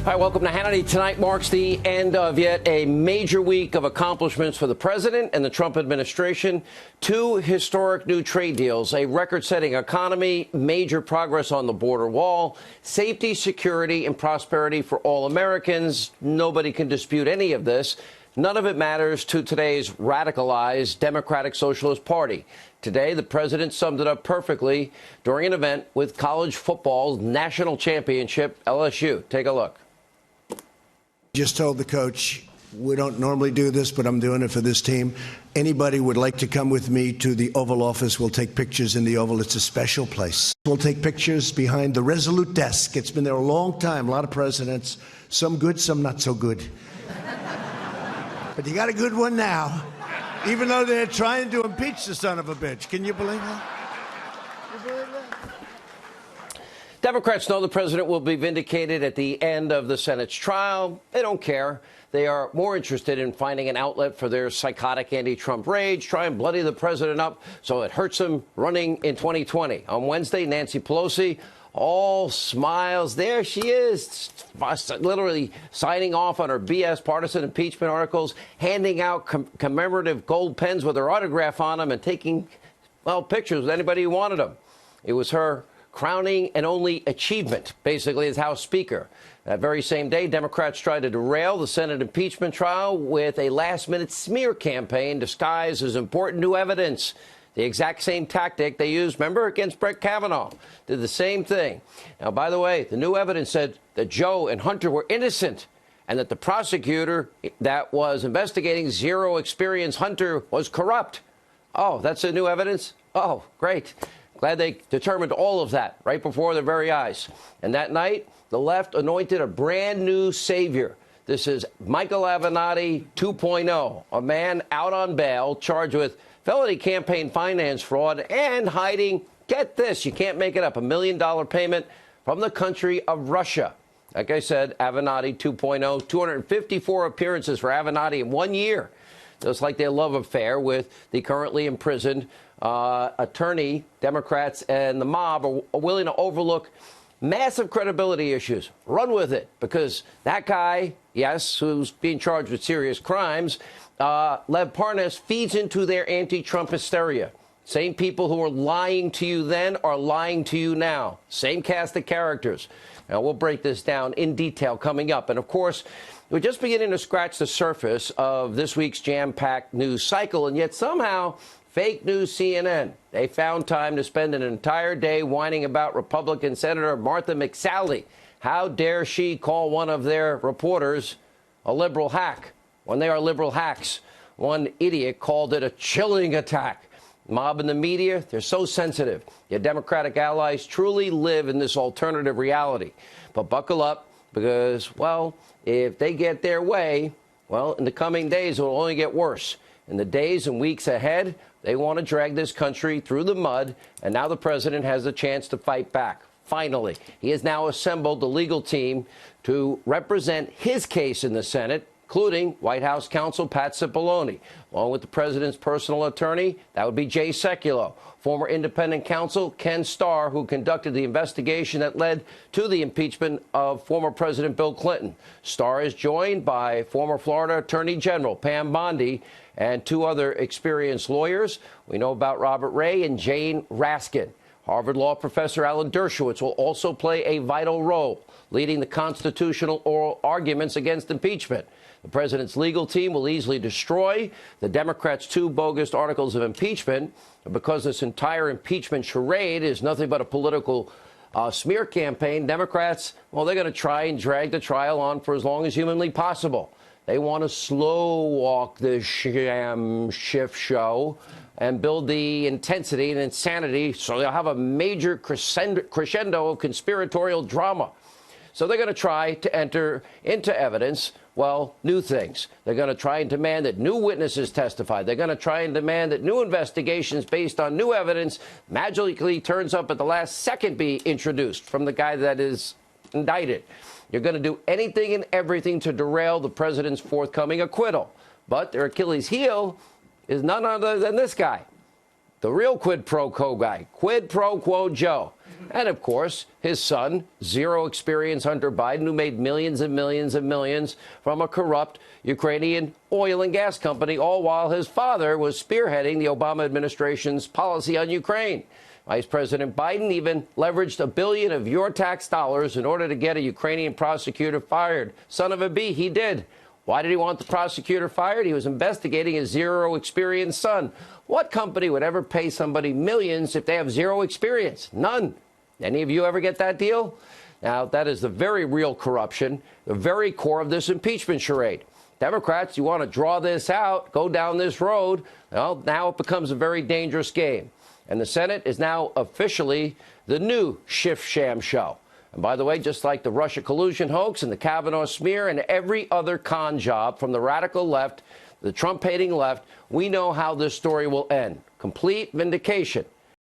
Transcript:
Hi, welcome to Hannity. Tonight marks the end of yet a major week of accomplishments for the president and the Trump administration. Two historic new trade deals, a record-setting economy, major progress on the border wall, safety, security, and prosperity for all Americans. Nobody can dispute any of this. None of it matters to today's radicalized Democratic Socialist Party. Today, the president summed it up perfectly during an event with college football's national championship, LSU. Take a look. Just told the coach, we don't normally do this, but I'm doing it for this team. Anybody would like to come with me to the Oval Office, we'll take pictures in the Oval. It's a special place. We'll take pictures behind the Resolute desk. It's been there a long time, a lot of presidents, some good, some not so good. But you got a good one now, even though they're trying to impeach the son of a bitch. Can you believe that? Democrats know the president will be vindicated at the end of the Senate's trial. They don't care. They are more interested in finding an outlet for their psychotic anti-Trump rage, try and bloody the president up so it hurts him running in 2020. On Wednesday, Nancy Pelosi, all smiles. There she is, literally signing off on her BS partisan impeachment articles, handing out commemorative gold pens with her autograph on them and taking, well, pictures with anybody who wanted them. It was her crowning and only achievement, basically, as House Speaker. That very same day, Democrats tried to derail the Senate impeachment trial with a last-minute smear campaign disguised as important new evidence. The exact same tactic they used, remember, against Brett Kavanaugh. Did the same thing. Now, by the way, the new evidence said that Joe and Hunter were innocent and that the prosecutor that was investigating zero-experience Hunter was corrupt. Oh, that's the new evidence? Oh, great. Glad they determined all of that right before their very eyes. And that night, the left anointed a brand new savior. This is Michael Avenatti 2.0, a man out on bail charged with felony campaign finance fraud and hiding, get this, you can't make it up, $1 million payment from the country of Russia. Like I said, Avenatti 2.0, 254 appearances for Avenatti in 1 year. Just like their love affair with the currently imprisoned attorney, Democrats and the mob are willing to overlook massive credibility issues. Run with it, because that guy, yes, who's being charged with serious crimes, Lev Parnas, feeds into their anti-Trump hysteria. Same people who were lying to you then are lying to you now. Same cast of characters. Now, we'll break this down in detail coming up. And, of course, we're just beginning to scratch the surface of this week's jam-packed news cycle, and yet somehow fake news CNN, they found time to spend an entire day whining about Republican Senator Martha McSally. How dare she call one of their reporters a liberal hack when they are liberal hacks? One idiot called it a chilling attack. Mob and the media, they're so sensitive. Your Democratic allies truly live in this alternative reality. But buckle up, because, well, if they get their way, well, in the coming days, it will only get worse. In the days and weeks ahead, they want to drag this country through the mud, and now the president has a chance to fight back. Finally, he has now assembled the legal team to represent his case in the Senate, including White House counsel Pat Cipollone, along with the president's personal attorney, that would be Jay Sekulow, former independent counsel Ken Starr, who conducted the investigation that led to the impeachment of former President Bill Clinton. Starr is joined by former Florida Attorney General Pam Bondi and two other experienced lawyers. We know about Robert Ray and Jane Raskin. Harvard Law professor Alan Dershowitz will also play a vital role, leading the constitutional oral arguments against impeachment. The president's legal team will easily destroy the Democrats' two bogus articles of impeachment. And because this entire impeachment charade is nothing but a political smear campaign, Democrats, well, they're going to try and drag the trial on for as long as humanly possible. They want to slow walk this sham shift show and build the intensity and insanity so they'll have a major crescendo of conspiratorial drama. So they're going to try to enter into evidence, well, new things. They're going to try and demand that new witnesses testify. They're going to try and demand that new investigations based on new evidence magically turns up at the last second be introduced from the guy that is indicted. You're going to do anything and everything to derail the president's forthcoming acquittal. But their Achilles heel is none other than this guy, the real quid pro quo guy, quid pro quo Joe. And, of course, his son, zero experience Hunter Biden, who made millions and millions and millions from a corrupt Ukrainian oil and gas company, all while his father was spearheading the Obama administration's policy on Ukraine. Vice President Biden even leveraged $1 billion of your tax dollars in order to get a Ukrainian prosecutor fired. Son of a bee, he did. Why did he want the prosecutor fired? He was investigating his zero experience son. What company would ever pay somebody millions if they have zero experience? None. Any of you ever get that deal? Now, that is the very real corruption, the very core of this impeachment charade. Democrats, you want to draw this out, go down this road. Well, now it becomes a very dangerous game. And the Senate is now officially the new Schiff Sham show. And by the way, just like the Russia collusion hoax and the Kavanaugh smear and every other con job from the radical left, the Trump-hating left, we know how this story will end. Complete vindication